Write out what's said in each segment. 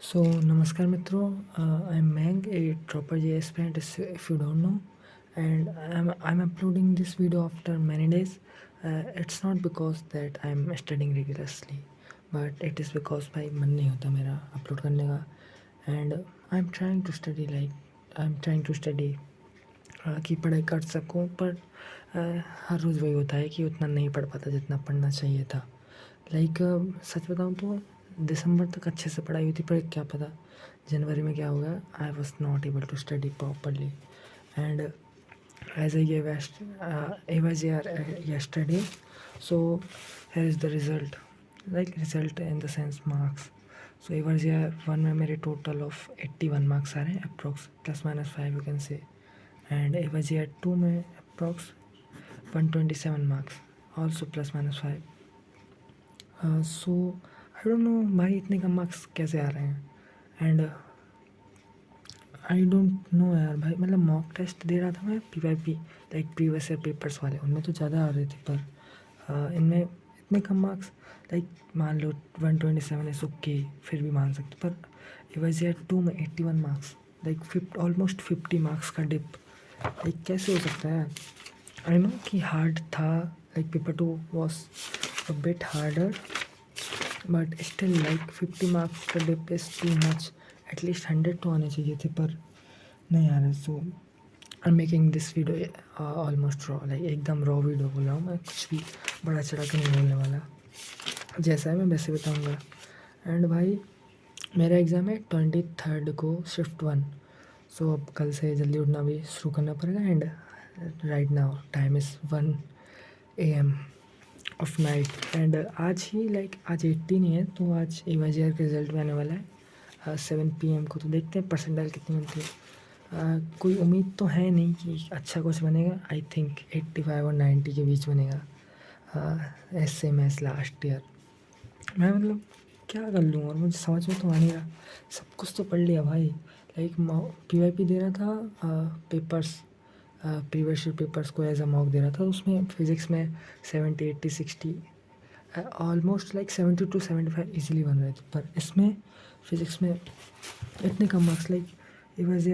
So, namaskar mitro. I'm Mang, a Dropper JS aspirant if you don't know, and I'm uploading this video after many days. It's not because that I'm studying rigorously, but it is because भाई मन नहीं होता मेरा upload करने का, and I'm trying to study कि पढ़ाई कर सकूं, पर हर रोज़ वही होता है कि उतना नहीं पढ़ पाता जितना पढ़ना चाहिए था। सच बताऊं तो दिसंबर तक अच्छे से पढ़ाई हुई थी, पर क्या पता जनवरी में क्या होगा। I was not able to study properly and as I gave एवज yesterday. So here is the result, result in the sense marks. So एवज वन में मेरे टोटल ऑफ 81 मार्क्स आ रहे हैं, approx ±5 you can say, and एवज two में approx 127 marks, also ±5. So I don't no भाई इतने कम मार्क्स कैसे आ रहे हैं, एंड आई डोंट नो यार भाई। मतलब मॉक टेस्ट दे रहा था मैं PYP, प्रीवियस ईयर पेपर्स वाले, उनमें तो ज़्यादा आ रहे थे, पर इनमें इतने कम मार्क्स। मान लो 127 इज ओके, फिर भी मान सकते, पर एवज टू में 81 मार्क्स, ऑलमोस्ट 50 मार्क्स का डिप। कैसे हो सकता है? आई नो कि हार्ड था, paper two was a bit harder, but still 50 marks का dip is too much. At least 100 तो आने चाहिए थे, पर नहीं आ रहे। So I am making this video almost raw, एकदम रॉ वीडियो बोल रहा हूँ मैं, कुछ भी बड़ा चढ़ा के नहीं बोलने वाला, जैसा है मैं वैसे बताऊँगा। एंड भाई मेरा एग्ज़ाम है 23rd को, शिफ्ट 1। सो अब कल से जल्दी उठना भी शुरू करना पड़ेगा, and right now time is 1 AM of night. And आज ही आज 18 ही है, तो आज एवाजीआर का रिजल्ट भी आने वाला है 7 PM को। तो देखते हैं परसेंटाइल कितनी मिलती है। कोई उम्मीद तो है नहीं कि अच्छा कुछ बनेगा। आई थिंक 85 और 90 के बीच बनेगा, सेम एज लास्ट ईयर। मैं मतलब क्या कर लूँ, और मुझे समझ में तो आ नहीं रहा। सब कुछ तो पढ़ लिया भाई, PYP दे रहा था, पेपर्स प्रीवियस ईयर पेपर्स को एज अ मॉक दे रहा था। उसमें फिज़िक्स में 70 80 60 ऑलमोस्ट 70 to 75 इजीली बन रहे थे, पर इसमें फिज़िक्स में इतने कम मार्क्स। एवज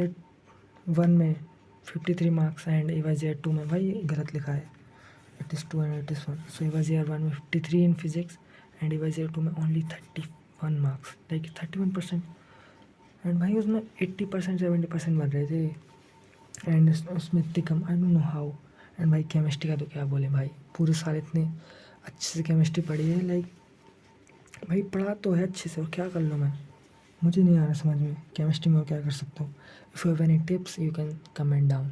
वन में 53 मार्क्स, एंड एवज टू में भाई गलत लिखा है, it is 2 and it is 1। सो एवज वन में 53 इन फिज़िक्स, एंड एवज टू में ओनली 31 मार्क्स, 31%। एंड भाई उसमें 80% 70% बन रहे थे, एंड उसमें इतनी कम, I don't know how. And भाई केमिस्ट्री का तो क्या बोले भाई, पूरे साल इतने अच्छे से केमिस्ट्री पढ़ी है, भाई पढ़ा तो है अच्छे से, और क्या कर लूँ मैं, मुझे नहीं आ रहा समझ में केमिस्ट्री में और क्या कर सकता हूँ। If you have any tips you can comment down.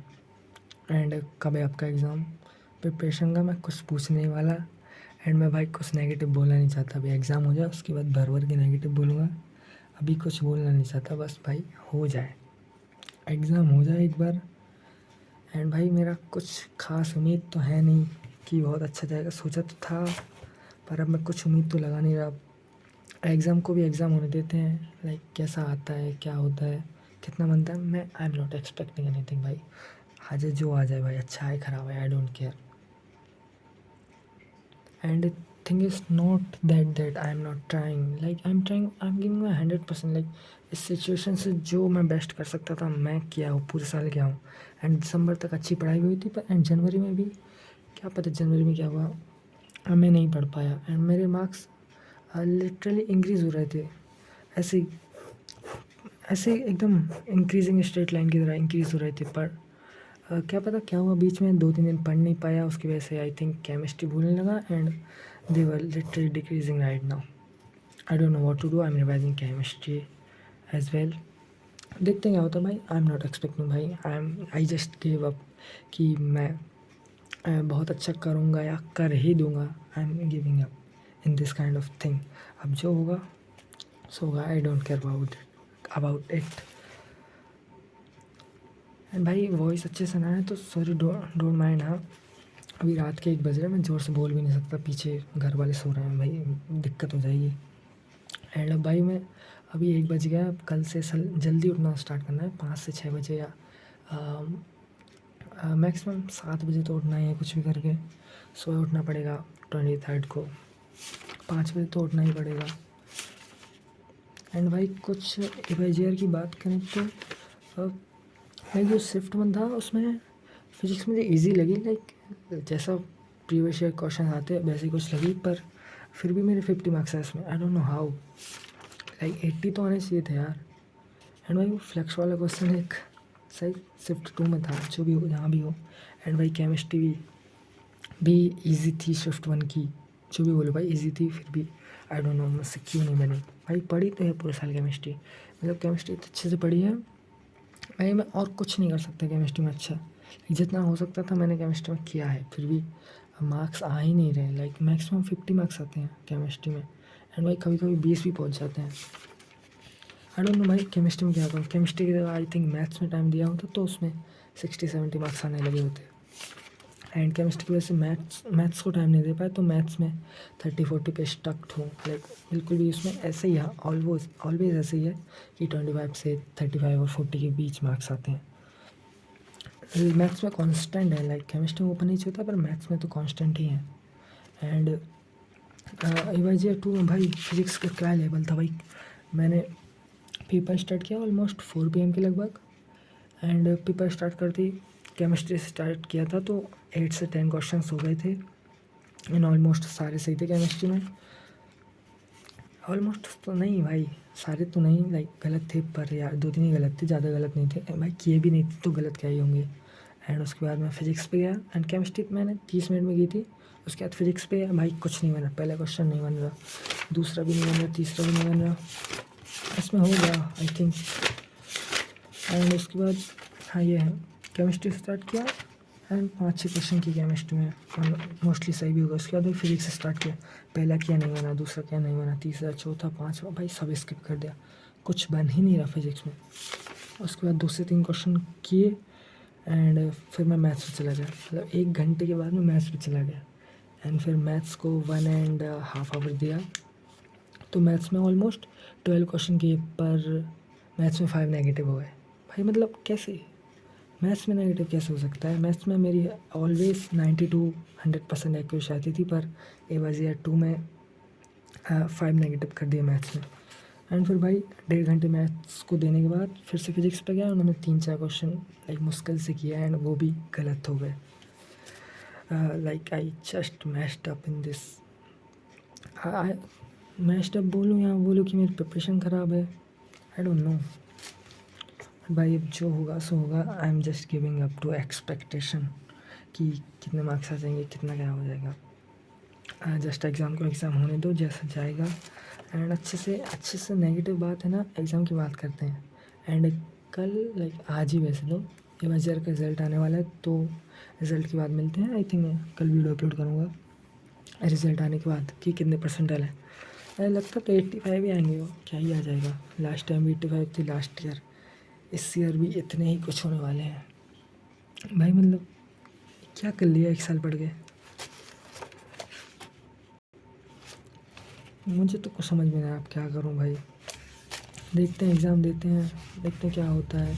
And कब है आपका एग्ज़ाम? प्रिपरेशन का मैं कुछ पूछने नहीं वाला, एंड मैं भाई कुछ नेगेटिव बोलना नहीं चाहता। अभी एग्ज़ाम हो जाए उसके बाद भर भर के नेगेटिव बोलूँगा, अभी कुछ बोलना नहीं चाहता, बस भाई हो जाए, एग्ज़ाम हो जाए एक बार। एंड भाई मेरा कुछ ख़ास उम्मीद तो है नहीं कि बहुत अच्छा जाएगा, सोचा तो था, पर अब मैं कुछ उम्मीद तो लगा नहीं रहा। एग्ज़ाम को भी एग्ज़ाम होने देते हैं, कैसा आता है, क्या होता है, कितना बनता है, मैं I am not expecting anything भाई। आ जाए जो आ जाए भाई, अच्छा है ख़राब है, I don't care. And thing is not that I am not trying, I am trying, I am giving my 100%। इस सिचुएशन से जो मैं बेस्ट कर सकता था मैं किया हूँ, पूरे साल किया हूँ। एंड दिसंबर तक अच्छी पढ़ाई भी हुई थी, पर एंड जनवरी में भी क्या पता जनवरी में क्या हुआ, मैं नहीं पढ़ पाया, एंड मेरे मार्क्स लिटरली इंक्रीज़ हो रहे थे, ऐसे ऐसे एकदम इंक्रीजिंग स्ट्रेट लाइन की तरह इंक्रीज़ हो रहे थे। पर क्या पता क्या हुआ बीच में, 2-3 दिन पढ़ नहीं पाया, उसकी वजह से आई थिंक केमिस्ट्री भूलने लगा, and they were literally decreasing right now. I don't know what to do, I am revising chemistry as well. देखते हैं क्या होता है भाई, आई एम नॉट एक्सपेक्टिंग भाई, आई जस्ट गिव अप कि मैं बहुत अच्छा करूँगा या कर ही दूँगा। I am giving up in this kind of thing. अब जो होगा सो होगा, I don't care about it. And भाई वॉइस अच्छे से ना है तो सॉरी, डोंट माइंड। हाँ, अभी रात के 1 बज रहे हैं, मैं ज़ोर से बोल भी नहीं सकता, पीछे घर वाले सो रहे हैं भाई, दिक्कत हो जाएगी। एंड अब भाई मैं अभी 1 बज गया, अब कल से जल्दी उठना स्टार्ट करना है, 5 से 6 बजे, या मैक्सिमम 7 बजे तो उठना ही है, कुछ भी करके सुबह उठना पड़ेगा। 23rd को 5 बजे तो उठना ही पड़ेगा। एंड भाई कुछ इवेजियर की बात करें तो लाइक जो शिफ्ट वन था उसमें फिजिक्स मुझे इजी लगी, लाइक जैसा प्रीवियस ईयर क्वेश्चन आते हैं वैसे कुछ लगी, पर फिर भी मेरे 50 मार्क्स है इसमें। आई डोंट नो हाउ, लाइक 80 तो आने चाहिए थे यार। एंड भाई वो फ्लेक्स वाला क्वेश्चन एक सही शिफ्ट 2 में था, जो भी हो जहाँ भी हो। एंड भाई केमिस्ट्री भी ईजी थी शिफ्ट 1 की, जो भी बोलो भाई ईजी थी, फिर भी आई डोंट नो मुझसे क्यों नहीं बनी। भाई पढ़ी तो है पूरे साल केमिस्ट्री, मतलब केमिस्ट्री तो अच्छे से पढ़ी है भाई। मैं और कुछ नहीं कर सकता केमिस्ट्री में अच्छा, जितना हो सकता था मैंने केमिस्ट्री में किया है, फिर भी मार्क्स आ ही नहीं रहे। लाइक मैक्सिमम 50 मार्क्स आते हैं केमिस्ट्री में, एंड भाई कभी कभी 20 भी पहुंच जाते हैं। आई डोंट नो भाई केमिस्ट्री में क्या करूँ। केमिस्ट्री की जगह आई थिंक मैथ्स में टाइम दिया होता तो उसमें 60-70 मार्क्स आने लगे होते। एंड केमिस्ट्री की वजह से मैथ्स को टाइम नहीं दे पाए, तो मैथ्स में 30-40 पे स्टक हूँ। लाइक बिल्कुल भी उसमें ऐसे ही है, ऑलवेज ऐसे ही है कि 25 से 35 और 40 के बीच मार्क्स आते हैं। मैथ्स में कांस्टेंट है, लाइक केमिस्ट्री में ऊपर नीचे होता है, पर मैथ्स में तो कांस्टेंट ही है। एंड इवाजियर 2 में भाई फिजिक्स का क्या लेवल था भाई। मैंने पेपर स्टार्ट किया ऑलमोस्ट 4 PM के लगभग, एंड पेपर स्टार्ट करती केमिस्ट्री से स्टार्ट किया था तो 8 से 10 क्वेश्चंस हो गए थे, एंड ऑलमोस्ट सारे सही थे केमिस्ट्री में। ऑलमोस्ट तो नहीं भाई, सारे तो नहीं, लाइक गलत थे, पर यार 2-3 ही गलत थे, ज़्यादा गलत नहीं थे भाई, किए भी नहीं थे तो गलत क्या ही होंगे। एंड उसके बाद मैं फिजिक्स पे गया, एंड केमिस्ट्री मैंने 30 मिनट में की थी। उसके बाद फिजिक्स पे गया भाई, कुछ नहीं बन रहा, पहला क्वेश्चन नहीं बन रहा, दूसरा भी नहीं बन रहा, तीसरा भी नहीं बन रहा, इसमें हो गया आई थिंक। एंड उसके बाद हाँ ये है, केमिस्ट्री स्टार्ट किया एंड 5-6 क्वेश्चन की केमिस्ट्री में, मोस्टली सही भी होगा। उसके बाद फिजिक्स स्टार्ट किया, पहला क्या नहीं बना, दूसरा क्या नहीं बना, तीसरा चौथा पाँचवा भाई सब स्किप कर दिया, कुछ बन ही नहीं रहा फिजिक्स में। उसके बाद 2 से 3 क्वेश्चन किए, एंड फिर मैं मैथ्स पे चला गया, मतलब 1 घंटे के बाद मैं मैथ्स पे चला गया। एंड फिर मैथ्स को 1.5 आवर दिया, तो मैथ्स में ऑलमोस्ट 12 क्वेश्चन किए, पर मैथ्स में 5 नेगेटिव हो गए। भाई मतलब कैसे मैथ्स में नेगेटिव कैसे हो सकता है। मैथ्स में मेरी ऑलवेज 90-100% एक्यूरेसी आती थी, पर एवाजियर 2 में 5 नेगेटिव कर दिया मैथ्स में। एंड फिर भाई 1.5 घंटे मैथ्स को देने के बाद फिर से फिजिक्स पे गया, उन्होंने 3-4 क्वेश्चन लाइक मुश्किल से किया, एंड वो भी गलत हो गए। Like I just mashed up in this, mashed up बोलूँ या बोलूँ कि मेरी प्रिपरेशन ख़राब है, आई डोंट नो भाई। अब जो होगा सो होगा, I am just giving up to expectation कि कितने मार्क्स आ जाएंगे, कितना क्या हो जाएगा। जस्ट एग्ज़ाम को एग्ज़ाम होने दो, जैसा जाएगा। एंड अच्छे से नेगेटिव बात है ना, एग्ज़ाम की बात करते हैं। एंड कल लाइक आज ही वैसे तो इमेजर का रिज़ल्ट आने वाला है, तो रिज़ल्ट के बाद मिलते हैं। आई थिंक मैं कल वीडियो अपलोड करूँगा रिज़ल्ट आने के बाद कि कितने परसेंटाइल है। मुझे लगता तो 85 ही आएंगे, वो क्या ही आ जाएगा। लास्ट टाइम भी 85 थी लास्ट ईयर, इस ईयर भी इतने ही कुछ होने वाले हैं भाई। मतलब क्या कर लिया 1 साल पढ़ के, मुझे तो कुछ समझ में नहीं आया अब क्या करूं भाई। देखते हैं एग्ज़ाम देते हैं, देखते हैं क्या होता है।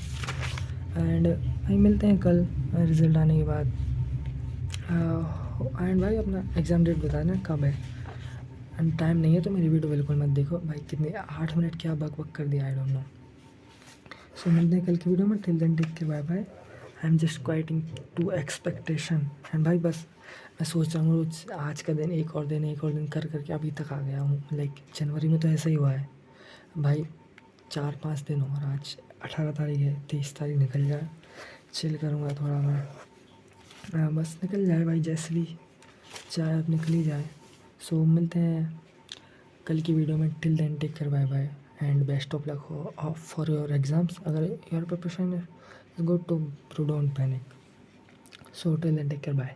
एंड भाई मिलते हैं कल रिज़ल्ट आने के बाद। एंड भाई अपना एग्ज़ाम डेट बताना कब है, एंड टाइम नहीं है तो मेरी वीडियो बिल्कुल मत देखो भाई। कितने 8 मिनट क्या बक बक कर दिया, आई डोंट नो। सो मिलते हैं कल की वीडियो में, till then take care, bye bye. I am just quitting to expectation. And भाई बस मैं सोच रहा हूँ आज का दिन एक और दिन कर करके अभी तक आ गया हूँ। लाइक जनवरी में तो ऐसा ही हुआ है भाई, 4-5 दिन और आज 18 तारीख है, 23 तारीख निकल जाए, चिल करूँगा थोड़ा मैं। बस निकल जाए भाई, जैसे भी चाहे अब निकल ही जाए। सो मिलते हैं कल की वीडियो में, till then take care, bye bye and best of luck for your exams. अगर योर प्रिपरेशन इज गुड तो don't panic. So till then take care, bye.